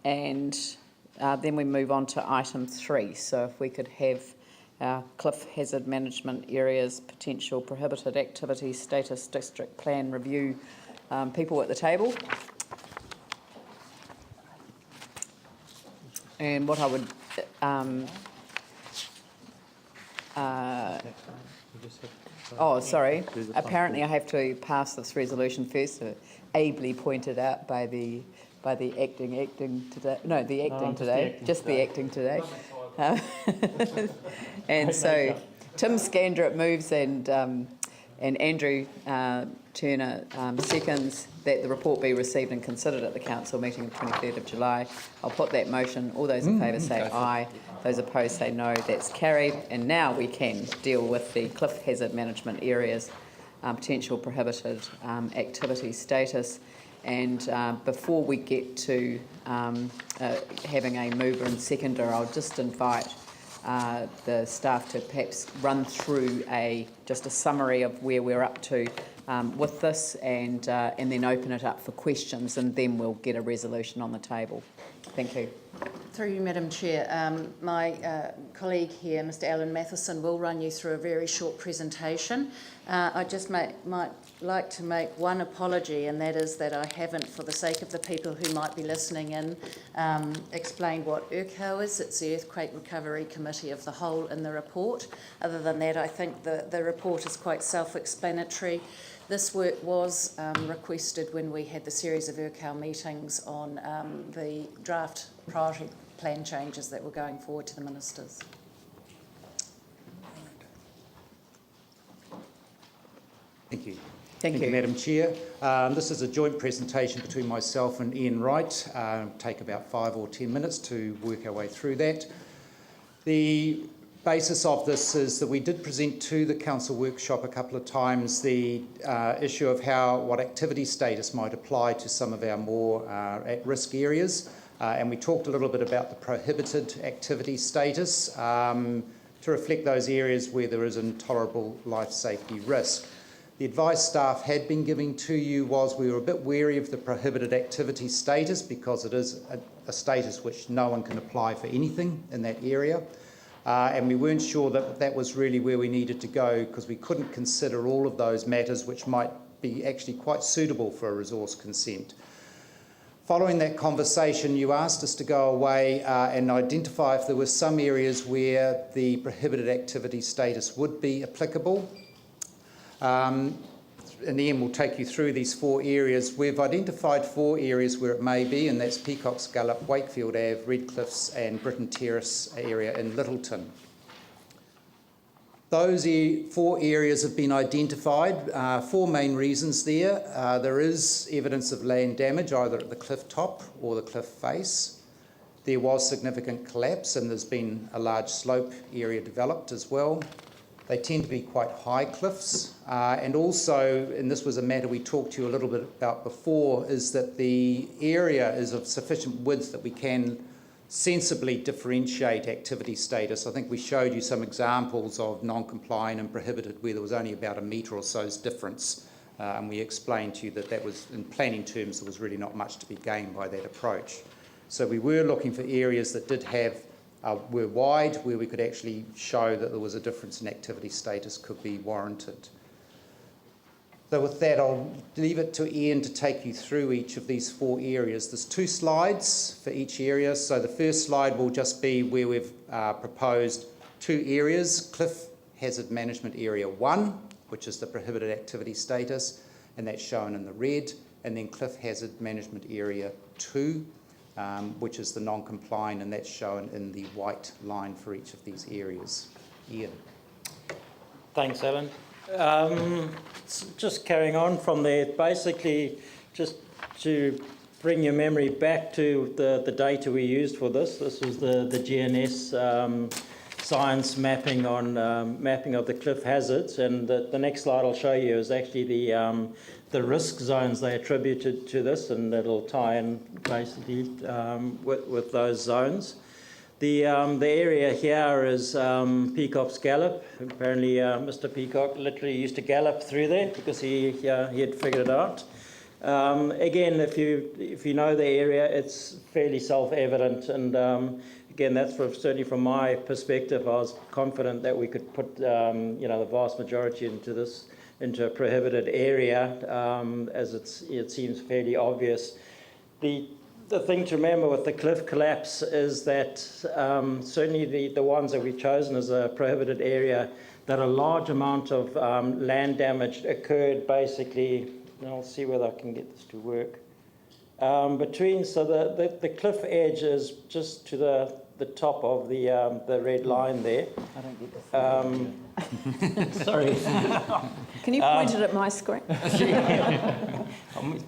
and then we move on to item 3. So if we could have our cliff hazard management areas, potential prohibited activity status, district plan review, people at the table. And what I would apparently I have to pass this resolution first, ably pointed out by the acting today. No, the acting today, just the acting today. And so Tim Scandrett moves and Andrew Turner seconds that the report be received and considered at the council meeting of 23rd of July. I'll put that motion. All those in favour say aye. Those opposed say no. That's carried. And now we can deal with the cliff hazard management areas, potential prohibited activity status. And before we get to having a mover and seconder, I'll just invite the staff to perhaps run through just a summary of where we're up to with this, and then open it up for questions, and then we'll get a resolution on the table. Thank you. Through you, Madam Chair, my colleague here, Mr. Alan Matheson, will run you through a very short presentation. I just might like to make one apology, and that is that I haven't, for the sake of the people who might be listening in, explained what ERCO is. It's the Earthquake Recovery Committee of the Whole in the report. Other than that, I think the report is quite self-explanatory. This work was requested when we had the series of ERCO meetings on the draft priority plan changes that were going forward to the ministers. Thank you. Thank you, Madam Chair. This is a joint presentation between myself and Ian Wright. Take about 5 or 10 minutes to work our way through that. The basis of this is that we did present to the council workshop a couple of times the issue of what activity status might apply to some of our more at-risk areas, and we talked a little bit about the prohibited activity status to reflect those areas where there is intolerable life safety risk. The advice staff had been giving to you was we were a bit wary of the prohibited activity status because it is a status which no one can apply for anything in that area. And we weren't sure that was really where we needed to go, because we couldn't consider all of those matters which might be actually quite suitable for a resource consent. Following that conversation, you asked us to go away and identify if there were some areas where the prohibited activity status would be applicable. And Ian will take you through these 4 areas. We've identified 4 areas where it may be, and that's Peacock's Gallop, Wakefield Ave, Redcliffs and Britain Terrace area in Littleton. Those 4 areas have been identified. 4 main reasons there. There is evidence of land damage either at the cliff top or the cliff face. There was significant collapse, and there's been a large slope area developed as well. They tend to be quite high cliffs, and also, and this was a matter we talked to you a little bit about before, is that the area is of sufficient width that we can sensibly differentiate activity status. I think we showed you some examples of non-compliant and prohibited where there was only about a metre or so's difference, and we explained to you that was, in planning terms, there was really not much to be gained by that approach. So we were looking for areas that did have were wide, where we could actually show that there was a difference in activity status could be warranted. So with that, I'll leave it to Ian to take you through each of these 4 areas. There's 2 slides for each area. So the first slide will just be where we've proposed 2 areas: Cliff Hazard Management Area 1, which is the prohibited activity status, and that's shown in the red, and then Cliff Hazard Management Area 2, which is the non-compliant, and that's shown in the white line for each of these areas. Ian. Thanks, Alan. Just carrying on from there, basically just to bring your memory back to the data we used for this. This was the GNS science mapping on mapping of the cliff hazards, and the next slide I'll show you is actually the risk zones they attributed to this, and it'll tie in basically with those zones. The area here is Peacock's Gallop. Apparently Mr. Peacock literally used to gallop through there because he had figured it out. Again, if you know the area, it's fairly self-evident, and again, that's certainly from my perspective. I was confident that we could put the vast majority into a prohibited area, as it seems fairly obvious. The thing to remember with the cliff collapse is that certainly the ones that we've chosen as a prohibited area, that a large amount of land damage occurred basically. I'll see whether I can get this to work. The cliff edge is just to the top of the red line there. I don't get this. Sorry. Can you point it at my screen?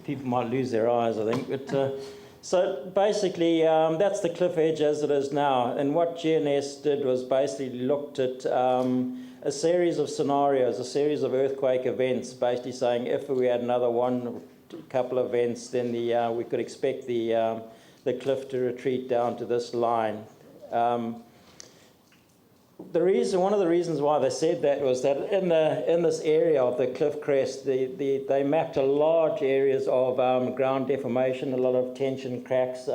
People might lose their eyes, I think. But so basically, that's the cliff edge as it is now. And what GNS did was basically looked at a series of scenarios, a series of earthquake events, basically saying if we had another couple of events, then we could expect the cliff to retreat down to this line. One of the reasons why they said that was that in this area of the cliff crest, they mapped a large areas of ground deformation, a lot of tension cracks.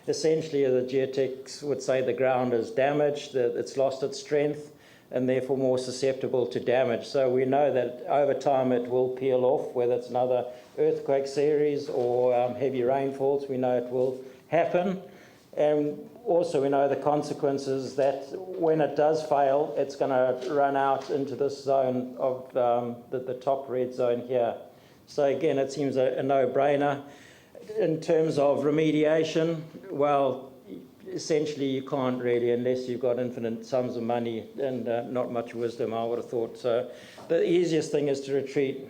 Essentially, the geotechs would say the ground is damaged, that it's lost its strength, and therefore more susceptible to damage. So we know that over time it will peel off, whether it's another earthquake series or heavy rainfalls. We know it will happen. And also we know the consequences that when it does fail, it's going to run out into this zone of the top red zone here. So again, it seems a no-brainer. In terms of remediation, well, essentially you can't really, unless you've got infinite sums of money and not much wisdom, I would have thought. So the easiest thing is to retreat.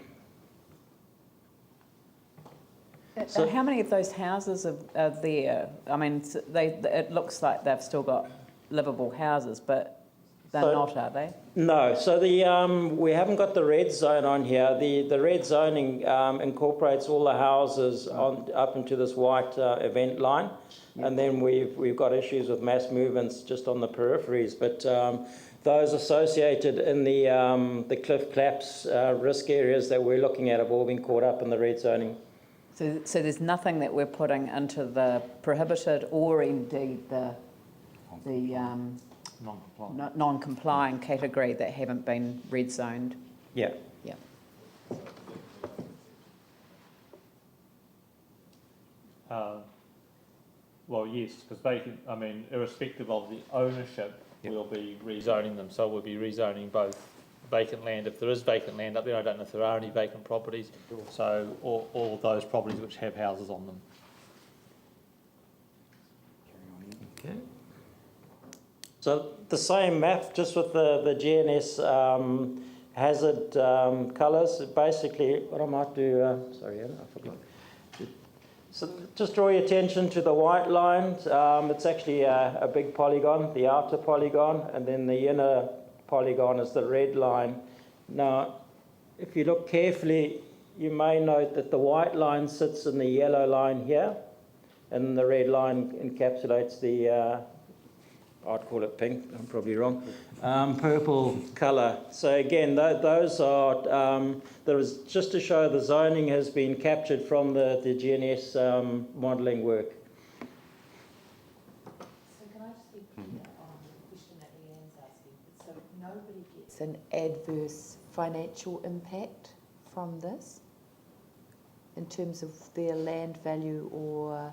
So how many of those houses are there? I mean, it looks like they've still got livable houses, but they're not, are they? No. So we haven't got the red zone on here. The red zoning incorporates all the houses up into this white event line. Yep. And then we've got issues with mass movements just on the peripheries. But those associated in the cliff collapse risk areas that we're looking at have all been caught up in the red zoning. So there's nothing that we're putting into the prohibited or indeed the non-complying category that haven't been red zoned. Yeah. Yeah. Well, yes, because irrespective of the ownership, we'll be rezoning them. So we'll be rezoning both vacant land, if there is vacant land up there. I don't know if there are any vacant properties. So all of those properties which have houses on them. Okay. So the same map, just with the GNS hazard colours. Basically, what I might do, sorry, Anna, I forgot. So just draw your attention to the white line. It's actually a big polygon, the outer polygon, and then the inner polygon is the red line. Now, if you look carefully, you may note that the white line sits in the yellow line here, and the red line encapsulates the I'd call it pink, I'm probably wrong, purple colour. So again, those are, there is, just to show the zoning has been captured from the GNS modelling work. So can I just be clear on the question that Leanne's asking? So nobody gets an adverse financial impact from this in terms of their land value or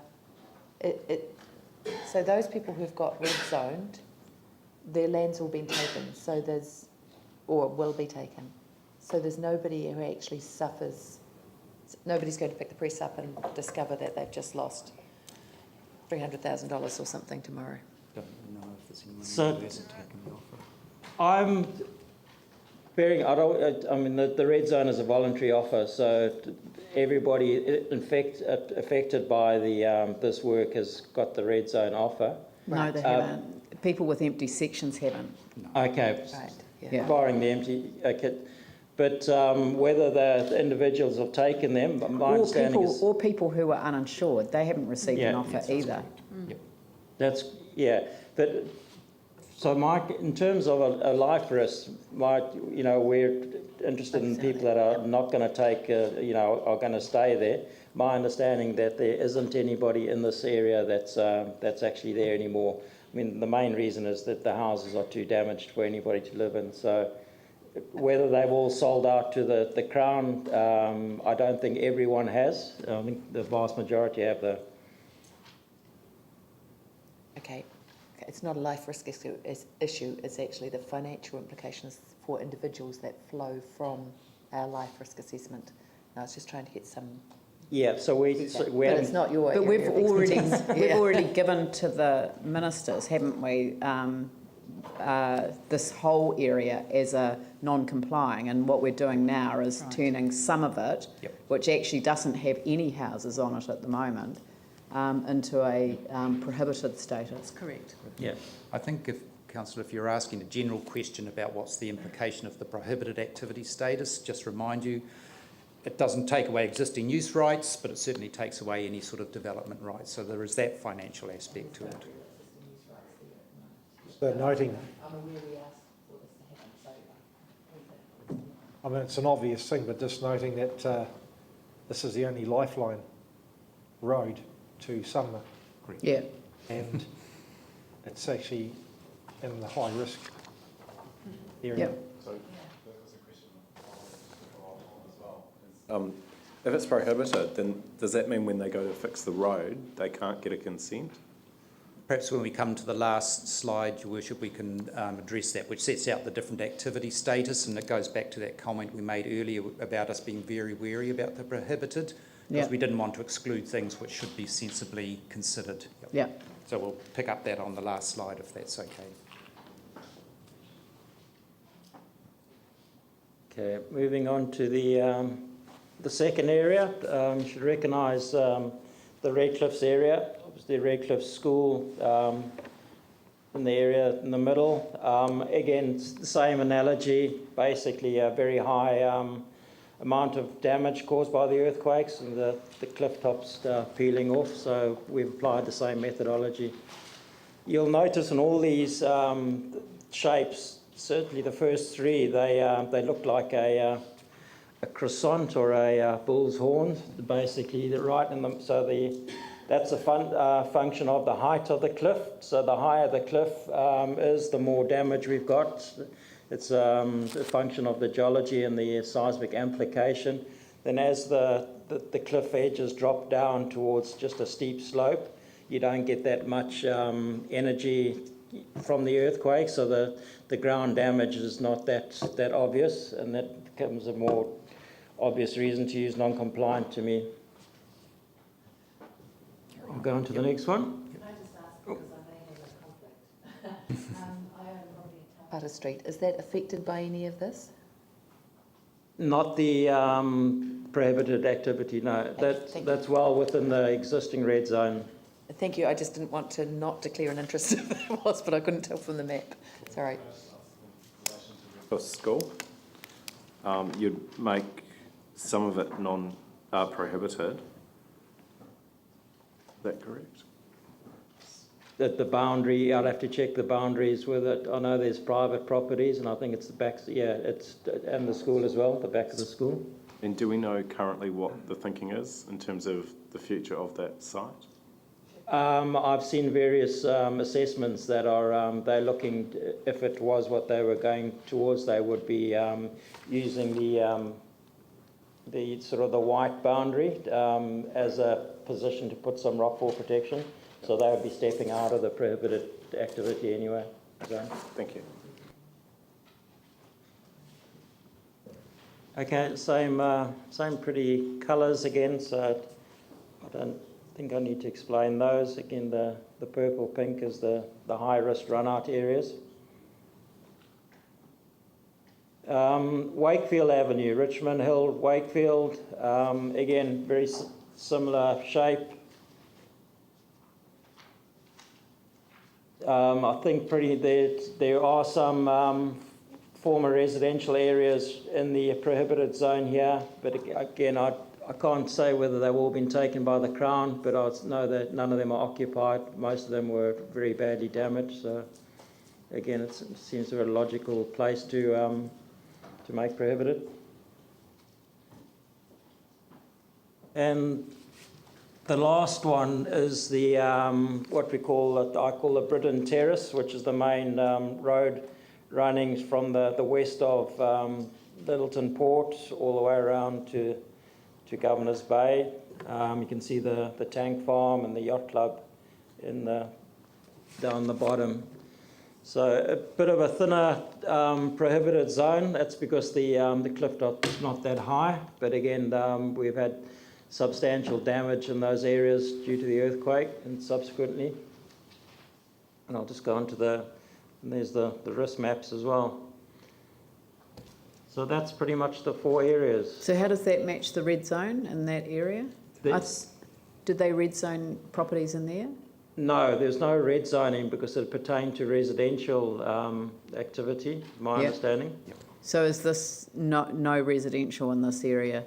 so those people who've got red zoned, their land's all been taken, so or will be taken. So there's nobody who actually suffers, nobody's going to pick the press up and discover that they've just lost $300,000 or something tomorrow. Don't know if there's anyone So who hasn't taken the offer. I'm bearing, the red zone is a voluntary offer, so everybody in fact affected by this work has got the red zone offer. No, they haven't. People with empty sections haven't. No. Okay, Right. Yeah. barring the empty. Okay, but whether the individuals have taken them, my understanding is Or people who are uninsured, they haven't received an offer either. that's but. So, Mike, in terms of a life risk, we're interested in people that are not going to take, are going to stay there. my understanding that there isn't anybody in this area that's actually there anymore. I mean, the main reason is that the houses are too damaged for anybody to live in. So whether they've all sold out to the Crown, I don't think everyone has. I think the vast majority have, though. Okay, it's not a life risk issue, it's actually the financial implications for individuals that flow from our life risk assessment. I was just trying to get some... Yeah, so we but it's not your But area of expertise. we've already given to the ministers, haven't we, this whole area as a non-complying, and what we're doing now is turning some of it, which actually doesn't have any houses on it at the moment, into a prohibited status. Correct. Yeah. I think, Councillor, if you're asking a general question about what's the implication of the prohibited activity status, just remind you, it doesn't take away existing use rights, but it certainly takes away any sort of development rights. So there is that financial aspect to it. So noting, I mean, it's an obvious thing, but just noting that this is the only lifeline road to Sumner, Yeah. and it's actually in the high risk area. Yep. So that was a question as well. If it's prohibited, then does that mean when they go to fix the road, they can't get a consent? Perhaps when we come to the last slide, Your Worship, we can address that, which sets out the different activity status, and it goes back to that comment we made earlier about us being very wary about the prohibited, because we didn't want to exclude things which should be sensibly considered. Yeah. So we'll pick up that on the last slide if that's okay. Okay, moving on to the second area. You should recognise the Redcliffs area. Obviously, Redcliffe School in the area in the middle. Again, it's the same analogy. Basically, a very high amount of damage caused by the earthquakes, and the cliff tops peeling off. So we've applied the same methodology. You'll notice in all these shapes, certainly the first three, they look like a croissant or a bull's horn. Basically, they're right in them. So that's a function of the height of the cliff. So the higher the cliff is, the more damage we've got. It's a function of the geology and the seismic amplification. Then as the cliff edges drop down towards just a steep slope, you don't get that much energy from the earthquake, so the ground damage is not that obvious, and that becomes a more obvious reason to use non-compliant to me. I'll go on to the next one. Can I just ask, because I may have a conflict. I own property at Butter Street. Is that affected by any of this? Not the prohibited activity, no. That's well within the existing red zone. Thank you. I just didn't want to not declare an interest if it was, but I couldn't tell from the map. Sorry. For school, you'd make some of it non-prohibited. Is that correct? That the boundary, I'd have to check the boundaries with it. I know there's private properties, and I think it's the back, and the school as well, the back of the school. And do we know currently what the thinking is in terms of the future of that site? I've seen various assessments that are, they're looking, if it was what they were going towards, they would be using the sort of the white boundary as a position to put some rockfall protection. So they would be stepping out of the prohibited activity anyway. So. Thank you. Okay, same pretty colours again, so I don't think I need to explain those. Again, the purple pink is the high risk run out areas. Wakefield Avenue, Richmond Hill, Wakefield, again very similar shape. I think there are some former residential areas in the prohibited zone here, but again I can't say whether they've all been taken by the Crown, but I know that none of them are occupied. Most of them were very badly damaged. So again, it seems to be a logical place to make prohibited. And The last one is the what we call I call the Britain Terrace, which is the main road running from the west of Littleton Port all the way around to Governor's Bay. You can see the tank farm and the yacht club down the bottom. So a bit of a thinner prohibited zone. That's because the cliff top is not that high. But again, we've had substantial damage in those areas due to the earthquake and subsequently. And I'll just go on to there's the risk maps as well. So that's pretty much the 4 areas. So how does that match the red zone in that area? Did they red zone properties in there? No, there's no red zoning because it pertained to residential activity, my understanding. So is this no residential in this area?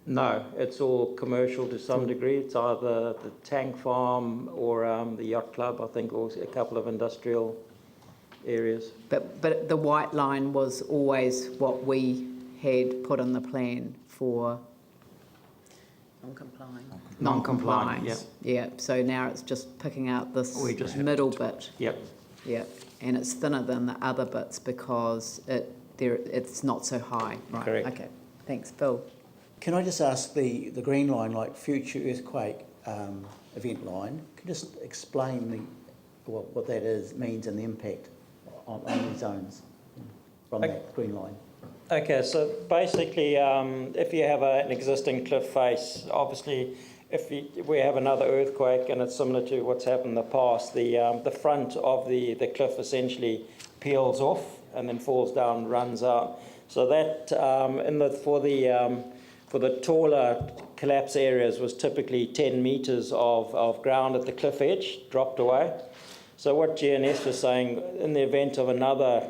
No, it's all commercial to some degree. It's either the tank farm or the yacht club, I think, or a couple of industrial areas. But the white line was always what we had put in the plan for non-complying. Yeah. So now it's just picking out this middle bit. Yep. Yeah, and it's thinner than the other bits because it's not so high. Right. Correct. Okay. Thanks, Phil. Can I just ask the green line, like future earthquake event line, can you just explain what that means and the impact on these zones from that green line? Okay, so basically, if you have an existing cliff face, obviously, if we have another earthquake and it's similar to what's happened in the past, the front of the cliff essentially peels off and then falls down, runs out. So that for the taller collapse areas was typically 10 metres of ground at the cliff edge dropped away. So what GNS was saying, in the event of another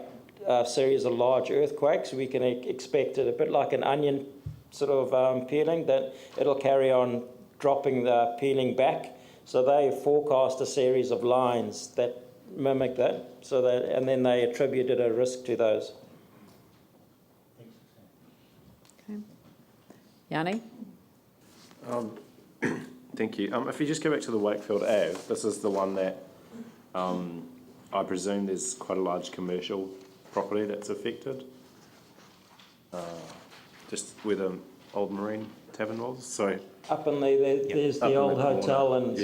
series of large earthquakes, we can expect it a bit like an onion sort of peeling, that it'll carry on dropping peeling back. So they forecast a series of lines that mimic that, and then they attributed a risk to those. Okay. Yanni? Thank you. If you just go back to the Wakefield Ave, this is the one that I presume there's quite a large commercial property that's affected, just where the old Marine Tavern was. So up in there's the old hotel and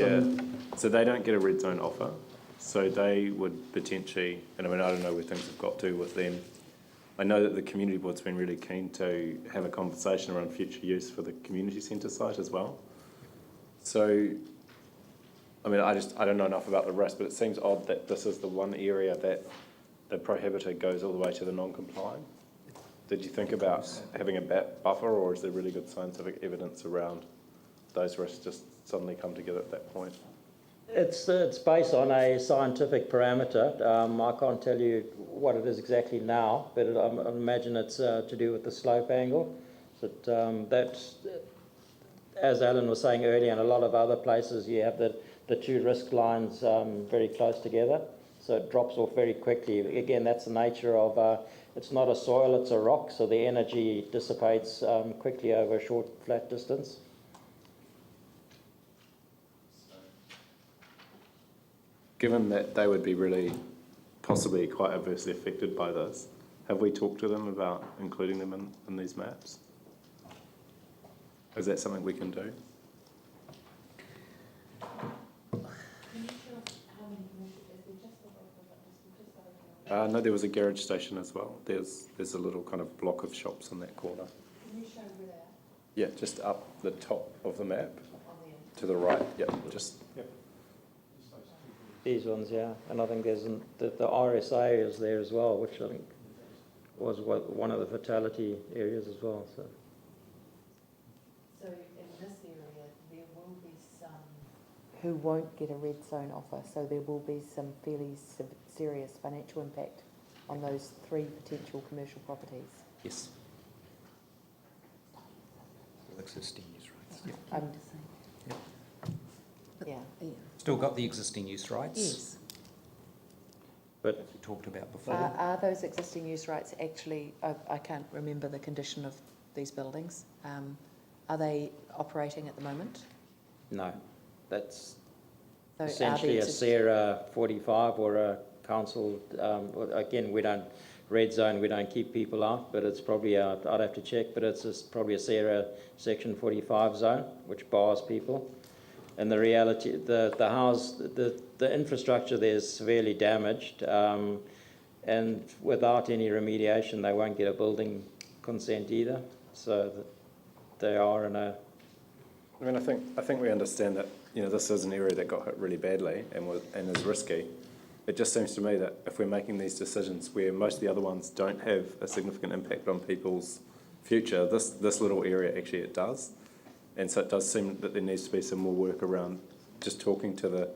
so they don't get a red zone offer. So they would potentially, and I mean I don't know where things have got to with them. I know that the community board's been really keen to have a conversation around future use for the community centre site as well. So, I mean, I don't know enough about the rest, but it seems odd that this is the one area that the prohibitor goes all the way to the non-compliant. Did you think about having a buffer, or is there really good scientific evidence around those risks just suddenly come together at that point? It's based on a scientific parameter. I can't tell you what it is exactly now, but I imagine it's to do with the slope angle. But that's, as Alan was saying earlier, in a lot of other places you have the two risk lines very close together, so it drops off very quickly. Again, that's the nature of, it's not a soil, it's a rock, so the energy dissipates quickly over a short flat distance. Given that they would be really possibly quite adversely affected by this, have we talked to them about including them in these maps? Is that something we can do? No, there was a garage station as well. There's a little kind of block of shops in that corner. Can you show where? Yeah, just up the top of the map. To the right, yep, just... Yep. These ones, yeah, and I think there's the RSA is there as well, which I think was one of the fatality areas as well. So in this area, there will be some who won't get a red zone offer, so there will be some fairly serious financial impact on those 3 potential commercial properties. Yes. Existing use rights. I'm just saying. Yeah. Still got the existing use rights. Yes. but We talked about before. Are those existing use rights actually, I can't remember the condition of these buildings, are they operating at the moment? no. that's So are essentially there a SARA 45 or a council, again, we don't, red zone, we don't keep people out, but it's probably, I'd have to check, but it's probably a SARA section 45 zone, which bars people. And the reality, the house, the infrastructure there is severely damaged, and without any remediation, they won't get a building consent either. So they are in a... I mean, I think we understand that, you know, this is an area that got hit really badly and is risky. It just seems to me that if we're making these decisions where most of the other ones don't have a significant impact on people's future, this little area actually it does. And so it does seem that there needs to be some more work around just talking to the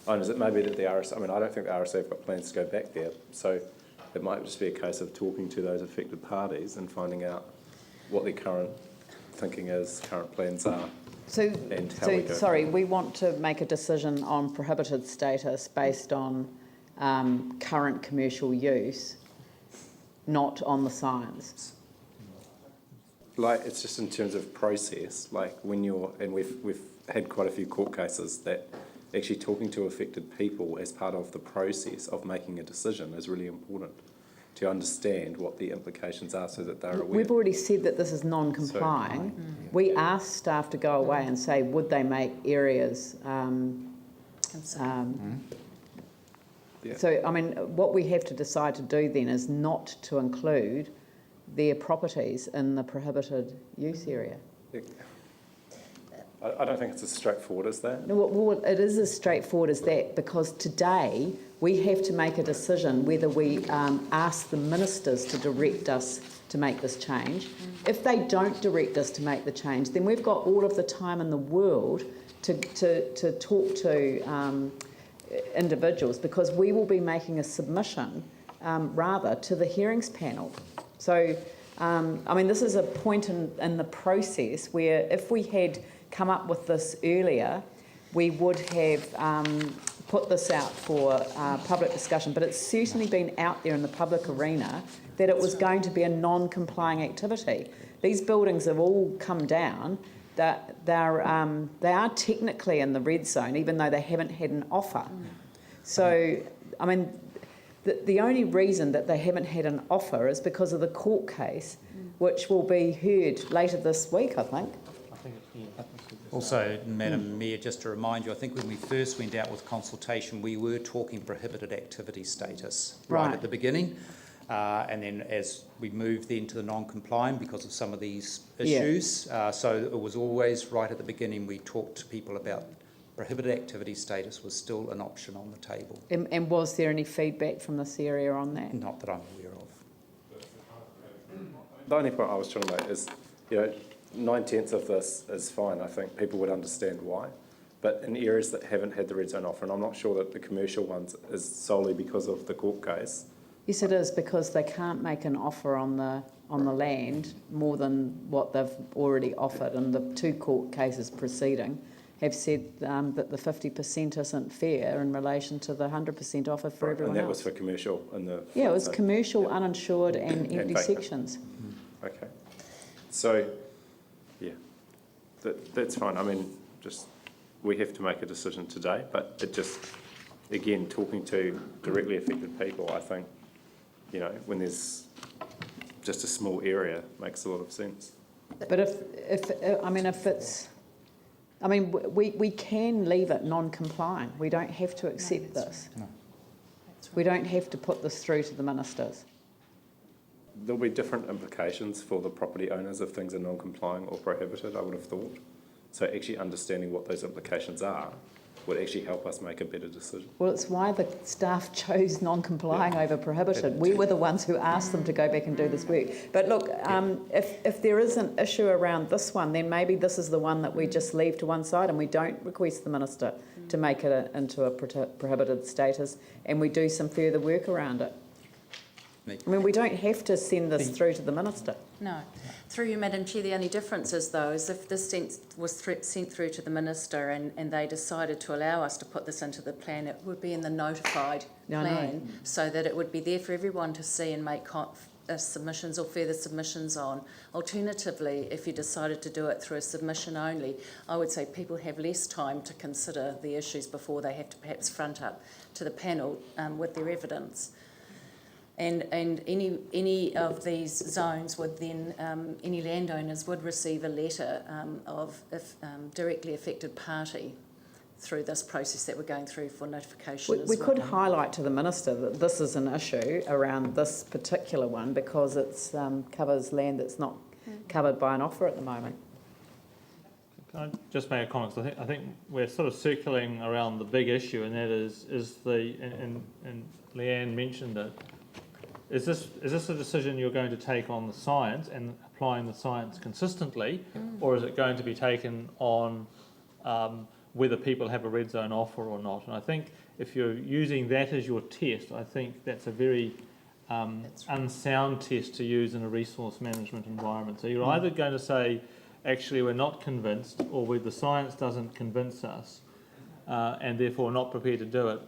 owners. It may be that the RSA, I mean, I don't think the RSA have got plans to go back there. So it might just be a case of talking to those affected parties and finding out what their current thinking is, current plans are. Sorry, we want to make a decision on prohibited status based on current commercial use, not on the science. Like, it's just in terms of process, like when you're, and we've had quite a few court cases that actually talking to affected people as part of the process of making a decision is really important to understand what the implications are so that they're aware. We've already said that this is non-complying. We asked staff to go away and say, would they make areas... Yeah. So, I mean, what we have to decide to do then is not to include their properties in the prohibited use area. I don't think it's as straightforward as that. No, well, it is as straightforward as that, because today we have to make a decision whether we ask the ministers to direct us to make this change. If they don't direct us to make the change, then we've got all of the time in the world to talk to individuals, because we will be making a submission rather to the hearings panel. So, I mean, this is a point in the process where if we had come up with this earlier, we would have put this out for public discussion, but it's certainly been out there in the public arena that it was going to be a non-complying activity. These buildings have all come down. They are technically in the red zone, even though they haven't had an offer. So, I mean, the only reason that they haven't had an offer is because of the court case, which will be heard later this week, I think. Also, Madam Mayor, just to remind you, I think when we first went out with consultation, we were talking prohibited activity status right at the beginning. And then as we moved then to the non-compliant because of some of these issues, so it was always right at the beginning we talked to people about prohibited activity status was still an option on the table. And was there any feedback from this area on that? Not that I'm aware of. The only point I was trying to make is, you know, 9/10 of this is fine. I think people would understand why. But in areas that haven't had the red zone offer, and I'm not sure that the commercial ones is solely because of the court case. Yes, it is, because they can't make an offer on the land more than what they've already offered, and the two court cases preceding have said that the 50% isn't fair in relation to the 100% offer for everyone else. And that was for commercial in the... Yeah, it was commercial, uninsured and empty sections. Okay. So, yeah, that's fine. I mean, just we have to make a decision today, but it just, again, talking to directly affected people, I think, you know, when there's just a small area, makes a lot of sense. But if it's, I mean, we can leave it non-compliant. We don't have to accept this. Right. We don't have to put this through to the ministers. There'll be different implications for the property owners if things are non-complying or prohibited, I would have thought. So actually understanding what those implications are would actually help us make a better decision. Well, it's why the staff chose non-complying over prohibited. We were the ones who asked them to go back and do this work. But look, if there is an issue around this one, then maybe this is the one that we just leave to one side and we don't request the minister to make it into a prohibited status, and we do some further work around it. I mean, we don't have to send this through to the minister. No. Through you, Madam Chair, the only difference is, though, is if this was sent through to the minister and they decided to allow us to put this into the plan, it would be in the notified plan, so that it would be there for everyone to see and make submissions or further submissions on. Alternatively, if you decided to do it through a submission only, I would say people have less time to consider the issues before they have to perhaps front up to the panel with their evidence. And any of these zones would then, any landowners would receive a letter of directly affected party through this process that we're going through for notification as We well. could highlight to the Minister that this is an issue around this particular one because it covers land that's not covered by an offer at the moment. Can I just make a comment? 'Cause I think we're sort of circling around the big issue, and that is the and Leanne mentioned it. Is this a decision you're going to take on the science and applying the science consistently, or is it going to be taken on whether people have a red zone offer or not? And I think if you're using that as your test, I think that's a very unsound test to use in a resource management environment. So you're either going to say, actually, we're not convinced, or the science doesn't convince us, and therefore not prepared to do it.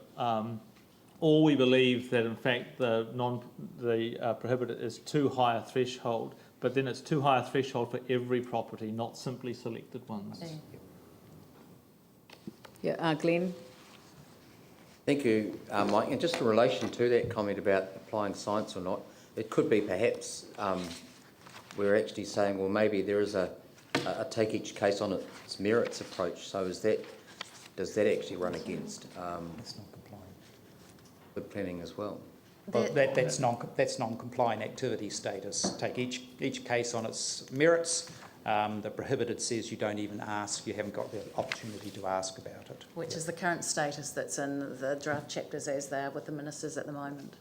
Or we believe that in fact the prohibited is too high a threshold, but then it's too high a threshold for every property, not simply selected ones. Yeah, Glenn? Thank you, Mike. And just in relation to that comment about applying science or not, it could be perhaps we're actually saying, well, maybe there is a take each case on its merits approach. So does that actually run against the planning as well? Well, that's non-compliant activity status. Take each case on its merits. The prohibited says you don't even ask, you haven't got the opportunity to ask about it. Which is the current status that's in the draft chapters as they are with the ministers at the moment.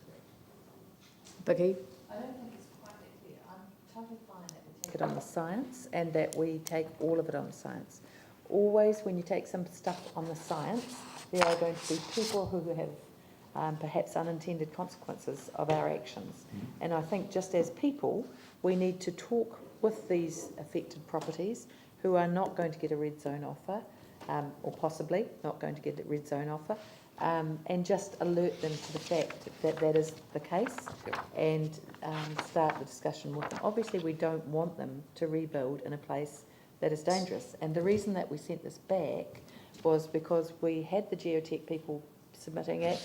Vicky? I don't think it's quite that clear. I'm totally fine that we take it on the science and that we take all of it on science. Always when you take some stuff on the science, there are going to be people who have perhaps unintended consequences of our actions. And I think just as people, we need to talk with these affected properties who are not going to get a red zone offer, or possibly not going to get a red zone offer, and just alert them to the fact that that is the case, and start the discussion with them. Obviously, we don't want them to rebuild in a place that is dangerous. And the reason that we sent this back was because we had the geotech people submitting it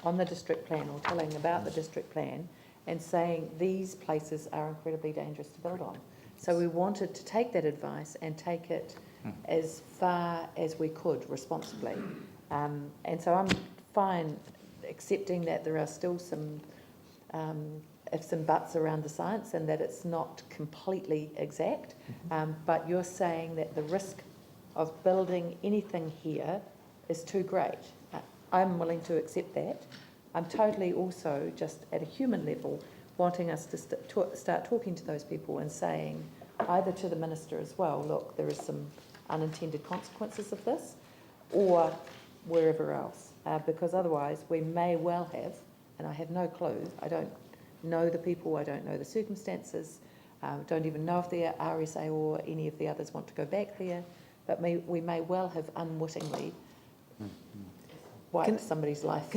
on the district plan or telling about the district plan and saying these places are incredibly dangerous to build on. So we wanted to take that advice and take it as far as we could responsibly. And so I'm fine accepting that there are still some ifs and buts around the science and that it's not completely exact. But you're saying that the risk of building anything here is too great. I'm willing to accept that. I'm totally also, just at a human level, wanting us to start talking to those people and saying, either to the minister as well, look, there is some unintended consequences of this, or wherever else. Because otherwise we may well have, and I have no clue, I don't know the people, I don't know the circumstances, don't even know if the RSA or any of the others want to go back there, but we may well have unwittingly wiped somebody's life.